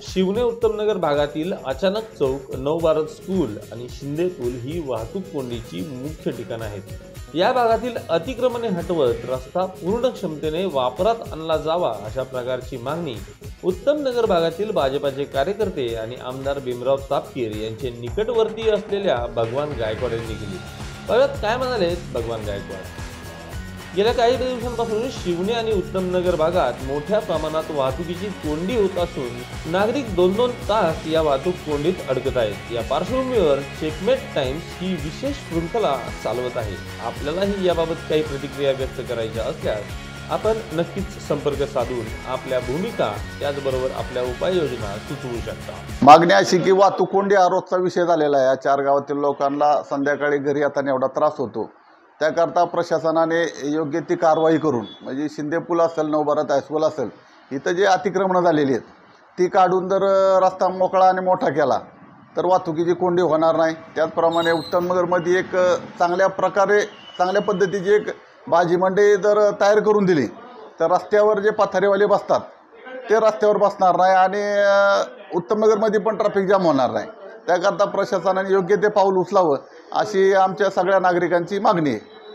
शिवने उत्तमनगर भागातील अचानक चौक, नवभारत स्कूल आणि शिंदे पूल ही वाहतूक कोंडीची मुख्य ठिकाणं आहेत। या भागातील अतिक्रमणे हटवत रस्ता पूर्ण क्षमतेने वापरात आणला जावा अशा प्रकारची मागणी उत्तमनगर भागातील भाजपाचे कार्यकर्ते आणि आमदार भीमराव तापकीर यांचे निकटवर्तीय असलेल्या भगवान गायकवाड यांनी केली। बघत काय म्हणाले भगवान गायकवाड। गेल्या काही दिवसांपासून शिवने आणि उत्तमनगर भागात मोठ्या प्रमाणात वाहतुकीची कोंडी होत असून नागरिक 2-2 तास या वाहतूक कोंडीत अडकत आहेत। या पार्श्वभूमीवर चेकमेट टाइम्स ही विशेष शृंखला चालवत आहे। आपल्यालाही याबाबत काही प्रतिक्रिया व्यक्त करायच्या असल्यास आपण नक्कीच संपर्क साधून आपल्या भूमिका त्याचबरोबर आपल्या उपाययोजना सुचवू शकता। मागणी अशी की वाहतूक कोंडी हा रोजचा विषय झालेला आहे। या 4 गावातील लोकांना संध्याकाळी घरी येताना एवढा त्रास होतो, त्याकरता प्रशासनाने योग्य ती कारवाई करून म्हणजे शिंदे पूल असेल, नवभारत हायस्कूल असेल, इथं जे अतिक्रमणं झालेली आहेत ती काढून जर रस्ता मोकळा आणि मोठा केला तर वाहतुकीची कोंडी होणार नाही। त्याचप्रमाणे उत्तमनगरमध्ये एक चांगल्या पद्धतीची एक भाजी मंडई जर तयार करून दिली तर रस्त्यावर जे पथारीवाले बसतात ते रस्त्यावर बसणार नाही आणि उत्तमनगरमध्ये पण ट्रॅफिक जाम होणार नाही। त्याकरता प्रशासनाने योग्य ते पाऊल उचलावं अशी आमच्या सगळ्या नागरिकांची मागणी आहे।